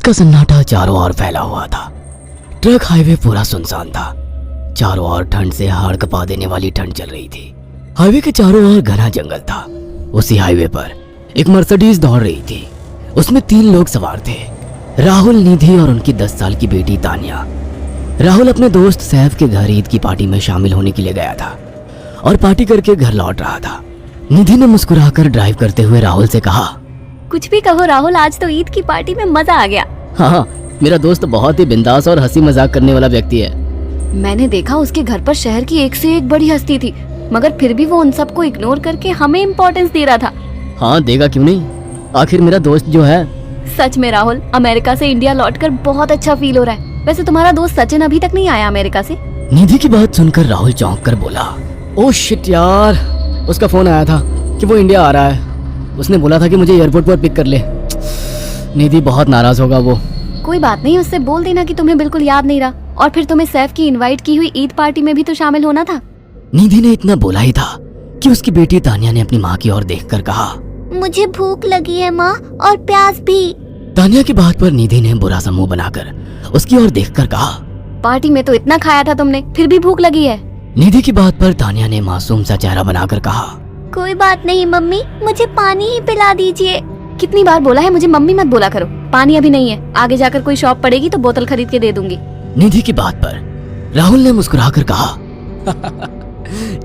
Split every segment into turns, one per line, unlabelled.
का सन्नाटा चारों ओर फैला हुआ था। ट्रक हाईवे पूरा सुनसान था। चारों ओर ठंड से हाड़ कपा देने वाली ठंड चल रही थी। हाईवे के चारों ओर घना जंगल था। उसी हाईवे पर एक मर्सिडीज दौड़ रही थी। उसमें 3 लोग सवार थे, राहुल, निधि और उनकी 10 साल की बेटी तानिया। राहुल अपने दोस्त सैफ के घर ईद की पार्टी में शामिल होने के लिए गया था और पार्टी करके घर लौट रहा था। निधि ने मुस्कुराकर ड्राइव करते हुए राहुल से कहा,
कुछ भी कहो राहुल, आज तो ईद की पार्टी में मजा आ गया।
हाँ, मेरा दोस्त बहुत ही बिंदास और हंसी मजाक करने वाला व्यक्ति है।
मैंने देखा उसके घर पर शहर की एक से एक बड़ी हस्ती थी, मगर फिर भी वो उन सबको इग्नोर करके हमें इम्पोर्टेंस दे रहा था।
हाँ, देगा क्यों नहीं, आखिर मेरा दोस्त जो है।
सच में राहुल, अमेरिका से इंडिया लौटकर बहुत अच्छा फील हो रहा है। वैसे तुम्हारा दोस्त सचिन अभी तक नहीं आया अमेरिका से?
निधि की बात सुनकर राहुल चौंक कर बोला, ओह शिट यार, उसका फोन आया था कि वो इंडिया आ रहा है। उसने बोला था कि मुझे एयरपोर्ट पर पिक कर ले। निधि बहुत नाराज होगा वो।
कोई बात नहीं, उससे बोल देना कि तुम्हें बिल्कुल याद नहीं रहा, और फिर तुम्हें सैफ की इनवाइट की हुई ईद पार्टी में भी तो शामिल होना था।
निधि ने इतना बोला ही था कि उसकी बेटी तानिया ने अपनी माँ की ओर देखकर कहा,
मुझे भूख लगी है माँ, और प्यास भी।
तानिया की बात पर निधि ने बुरा सा मुंह बनाकर उसकी ओर देखकर कहा,
पार्टी में तो इतना खाया था तुमने, फिर भी भूख लगी है।
निधि की बात पर तानिया ने मासूम सा चेहरा बनाकर कहा,
कोई बात नहीं मम्मी, मुझे पानी ही पिला दीजिए। कितनी बार बोला है मुझे मम्मी मत बोला करो। पानी अभी नहीं है, आगे जाकर कोई शॉप पड़ेगी तो बोतल खरीद के दे दूंगी।
निधि की बात पर राहुल ने मुस्कुराकर कहा,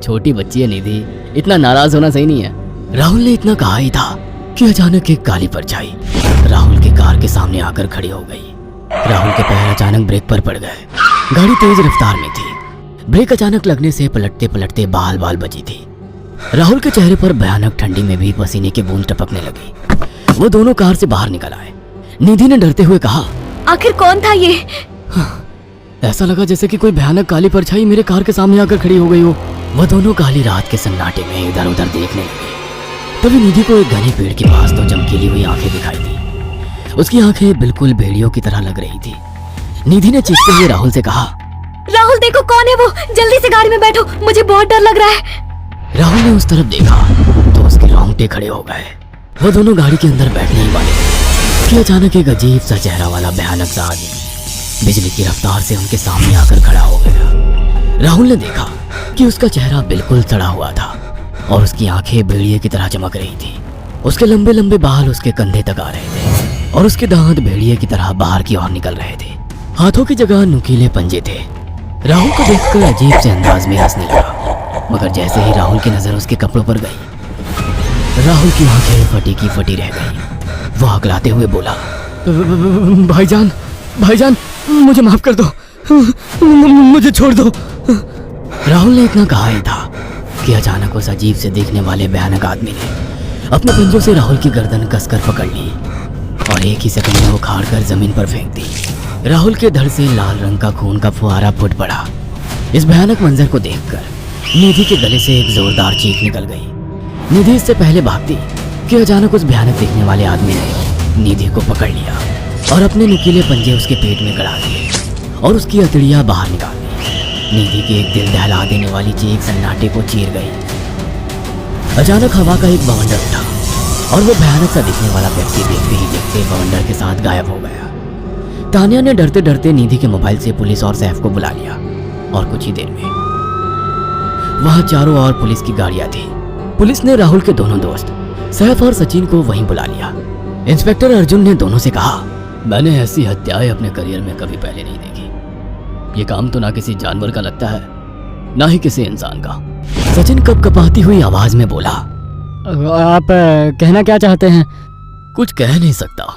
छोटी बच्ची है निधि, इतना नाराज होना सही नहीं है। राहुल ने इतना कहा ही था कि अचानक एक काली परछाई राहुल की कार के सामने आकर खड़ी हो गई। राहुल के पैर अचानक ब्रेक पर पड़ गए। गाड़ी तेज रफ्तार में थी। ब्रेक अचानक लगने से पलटते पलटते बाल बाल बची थी। राहुल के चेहरे पर भयानक ठंडी में भी पसीने की बूंद टपकने लगी। वो दोनों कार से बाहर निकल आए। निधि ने डरते हुए कहा,
आखिर कौन था ये?
ऐसा लगा जैसे कि कोई भयानक काली परछाई मेरे कार के सामने आकर खड़ी हो गई हो। वह दोनों काली रात के सन्नाटे में इधर उधर देखने लगे। तभी निधि को एक घने पेड़ के पास तो चमकीली हुई आंखें दिखाई दी। उसकी आंखें बिल्कुल भेड़ियों की तरह लग रही थी। निधि ने चीखते हुए राहुल से कहा,
राहुल देखो कौन है वो, जल्दी से गाड़ी में बैठो, मुझे बहुत डर लग रहा है।
राहुल ने उस तरफ देखा तो उसके रोंगटे खड़े हो गए। वो दोनों गाड़ी के अंदर बैठने ही वाले थे कि अचानक एक अजीब सा चेहरा वाला भयानक सा आदमी बिजली की रफ्तार से उनके सामने आकर खड़ा हो गया। राहुल ने देखा कि उसका चेहरा बिल्कुल सड़ा हुआ था और उसकी आंखें भेड़िए की तरह चमक रही थी। उसके लंबे लंबे बाल उसके कंधे तक आ रहे थे और उसके दांत भेड़िए की तरह बाहर की ओर निकल रहे थे। हाथों की जगह नुकीले पंजे थे। राहुल को देखकर अजीब से अंदाज में हंसने लगा, मगर जैसे ही राहुल की नजर उसके कपड़ों पर गई, राहुल की आंखें फटी की फटी रह गई। वो हकलाते हुए बोला, भाईजान, भाईजान, मुझे माफ कर दो, मुझे छोड़ दो। राहुल ने इतना कहा ही था कि अचानक उस अजीब से देखने वाले भयानक आदमी ने अपने पंजों से राहुल की गर्दन कसकर पकड़ ली और एक ही सेकंड में उखाड़ कर जमीन पर फेंक दी। राहुल के धड़ से लाल रंग का खून का फुहारा फूट पड़ा। इस भयानक मंजर को देखकर निधि के गले से एक जोरदार चीख निकल गई। निधि इससे पहले भागती कि अचानक उस भयानक दिखने वाले आदमी ने निधि को पकड़ लिया और अपने नुकीले पंजे उसके पेट में गड़ा दिए और उसकी अतड़ियां बाहर निकाल दी। निधि की एक दिल दहला देने वाली चीख सन्नाटे को चीर गई। अचानक हवा का एक बवंडर उठा और वो भयानक सा दिखने वाला व्यक्ति देखते ही देखते बवंडर के साथ गायब हो गया। तानिया ने डरते डरते निधि के मोबाइल से पुलिस और सैफ को बुला लिया और कुछ ही देर में वहां चारों ओर पुलिस की गाड़ियां थी। पुलिस ने राहुल के दोनों दोस्त सैफ और सचिन को वहीं बुला लिया। इंस्पेक्टर अर्जुन ने दोनों से कहा, मैंने ऐसी हत्याएं अपने करियर में कभी पहले नहीं देखी। ये काम तो ना किसी जानवर का लगता है, ना ही किसी इंसान का। सचिन कपकपाती हुई आवाज में बोला, आप कहना क्या चाहते हैं? कुछ कह नहीं सकता।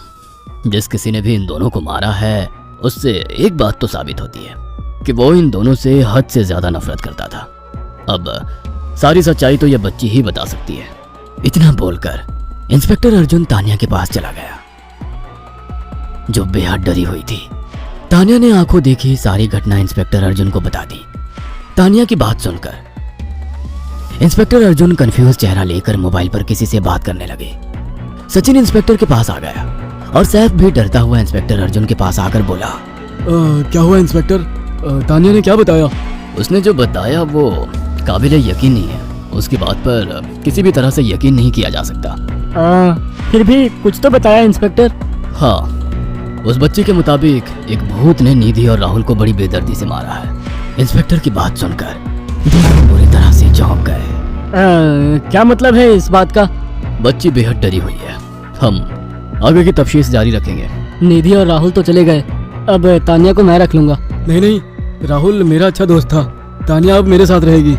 जिस किसी ने भी इन दोनों को मारा है उससे एक बात तो साबित होती है कि वो इन दोनों से हद से ज्यादा नफरत करता था। अब सारी सच्चाई तो ये बच्ची ही बता सकती है। इतना बोलकर इंस्पेक्टर अर्जुन तानिया के पास चला गया, जो बेहद डरी हुई थी। तानिया ने आंखों देखी सारी घटना इंस्पेक्टर अर्जुन को बता दी। तानिया की बात सुनकर इंस्पेक्टर अर्जुन कंफ्यूज चेहरा लेकर मोबाइल पर किसी से बात करने लगे। सचिन इंस्पेक्टर के पास आ गया और सैफ भी डरता हुआ इंस्पेक्टर अर्जुन के पास आकर बोला, क्या हुआ इंस्पेक्टर? तानिया ने क्या बताया? उसने जो बताया वो काबिले यकीन नहीं है। उसकी बात पर किसी भी तरह से यकीन नहीं किया जा सकता।
फिर भी कुछ तो बताया इंस्पेक्टर।
हाँ, उस बच्चे के मुताबिक एक भूत ने निधि और राहुल को बड़ी बेदर्दी से मारा है। इंस्पेक्टर की बात सुनकर दोनों बुरी तरह से चौंक गए।
क्या मतलब है इस बात का?
बच्ची बेहद डरी हुई है। हम आगे की तफ्तीश जारी रखेंगे।
निधि और राहुल तो चले गए, अब तानिया को मैं रख लूंगा।
नहीं, राहुल मेरा अच्छा दोस्त था। तानिया अब मेरे साथ रहेगी।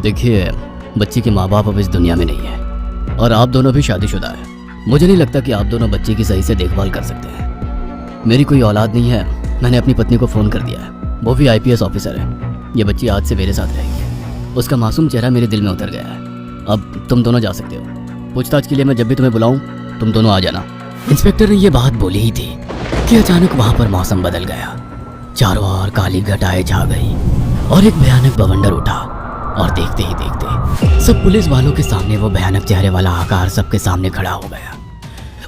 देखिए, बच्ची के माँ बाप अब इस दुनिया में नहीं है और आप दोनों भी शादीशुदा है। मुझे नहीं लगता कि आप दोनों बच्ची की सही से देखभाल कर सकते हैं। मेरी कोई औलाद नहीं है। मैंने अपनी पत्नी को फ़ोन कर दिया है, वो भी IPS ऑफिसर है। ये बच्ची आज से मेरे साथ रहेगी। उसका मासूम चेहरा मेरे दिल में उतर गया है। अब तुम दोनों जा सकते हो। पूछताछ के लिए मैं जब भी तुम्हें बुलाऊं तुम दोनों आ जाना। इंस्पेक्टर ने ये बात बोली ही थी कि अचानक वहाँ पर मौसम बदल गया। चारों ओर काली घटाएं छा गई और एक भयानक बवंडर उठा और देखते ही देखते सब पुलिस वालों के सामने वो भयानक चेहरे वाला आकार सबके सामने खड़ा हो गया।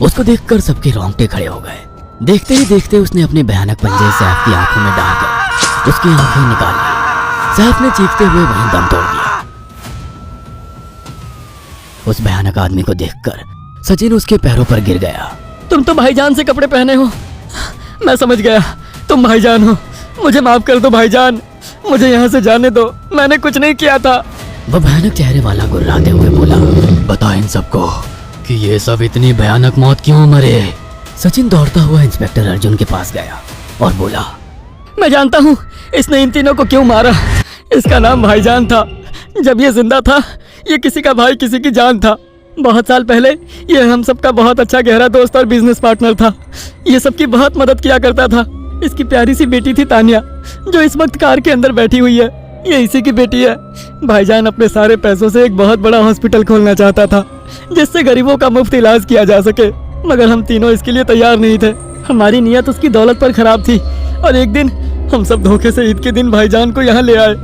उसको देखकर सबके रोंगटे खड़े हो गए। देखते ही देखते उसने अपने भयानक पंजे सैफ की आंखों में डालकर उसकी आंखें निकाल ली। सैफ ने चीखते हुए वहीं दम तोड़ दिया। उस भयानक आदमी को देखकर सचिन उसके पैरों पर गिर गया।
तुम तो भाईजान से कपड़े पहने हो, मैं समझ गया तुम भाईजान हो। मुझे माफ कर दो भाईजान, मुझे यहाँ से जाने दो, मैंने कुछ नहीं किया था।
वह भयानक चेहरे वाला गुर्राते हुए बोला, बता इन सबको कि ये सब इतनी भयानक मौत क्यों मरे। सचिन दौड़ता हुआ इंस्पेक्टर अर्जुन के पास गया और बोला,
मैं जानता हूँ इसने इन तीनों को क्यों मारा। इसका नाम भाईजान था। जब ये जिंदा था ये किसी का भाई किसी की जान था। बहुत साल पहले ये हम सबका बहुत अच्छा गहरा दोस्त और बिजनेस पार्टनर था। ये सबकी बहुत मदद किया करता था। इसकी प्यारी सी बेटी थी तानिया, जो इस वक्त कार के अंदर बैठी हुई है, ये इसी की बेटी है। भाईजान अपने सारे पैसों से एक बहुत बड़ा हॉस्पिटल खोलना चाहता था जिससे गरीबों का मुफ्त इलाज किया जा सके, मगर हम तीनों इसके लिए तैयार नहीं थे। हमारी नीयत उसकी दौलत पर खराब थी और एक दिन हम सब धोखे से ईद के दिन भाईजान को यहाँ ले आए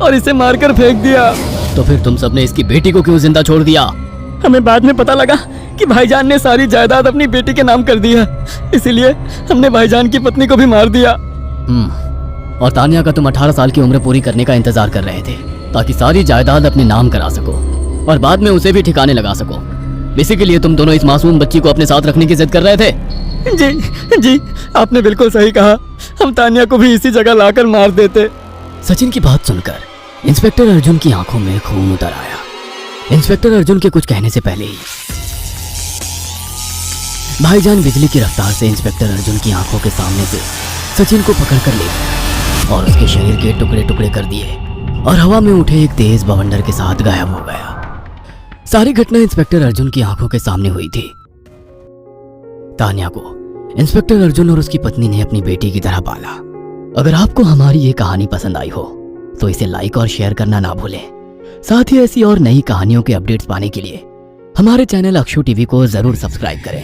और इसे मारकर फेंक दिया।
तो फिर तुम सबने इसकी बेटी को क्यों जिंदा छोड़ दिया?
हमें बाद में पता लगा कि भाईजान ने सारी जायदाद अपनी बेटी के नाम कर दी है, इसीलिए हमने भाईजान की पत्नी को भी मार दिया।
और तानिया का तुम 18 साल की उम्र पूरी करने का इंतजार कर रहे थे ताकि सारी जायदाद अपने नाम करा सको और बाद में उसे भी ठिकाने लगा सको। इसी के लिए तुम दोनों इस मासूम बच्ची को अपने साथ रखने की जिद कर रहे थे।
जी, आपने बिल्कुल सही कहा। हम तानिया को भी इसी जगह लाकर मार देते।
सचिन की बात सुनकर इंस्पेक्टर अर्जुन की आंखों में खून उतर आया। इंस्पेक्टर अर्जुन के कुछ कहने से पहले ही भाईजान बिजली की रफ्तार से इंस्पेक्टर अर्जुन की आंखों के सामने से सचिन को पकड़कर ले गया और उसके शरीर के टुकड़े टुकड़े कर दिए और हवा में उठे एक तेज बवंडर के साथ गायब हो गया। सारी घटना इंस्पेक्टर अर्जुन की आंखों के सामने हुई थी। तानिया को इंस्पेक्टर अर्जुन और उसकी पत्नी ने अपनी बेटी की तरह पाला। अगर आपको हमारी ये कहानी पसंद आई हो तो इसे लाइक और शेयर करना ना भूलें। साथ ही ऐसी और नई कहानियों के अपडेट्स पाने के लिए हमारे चैनल अक्षु टीवी को जरूर सब्सक्राइब करें।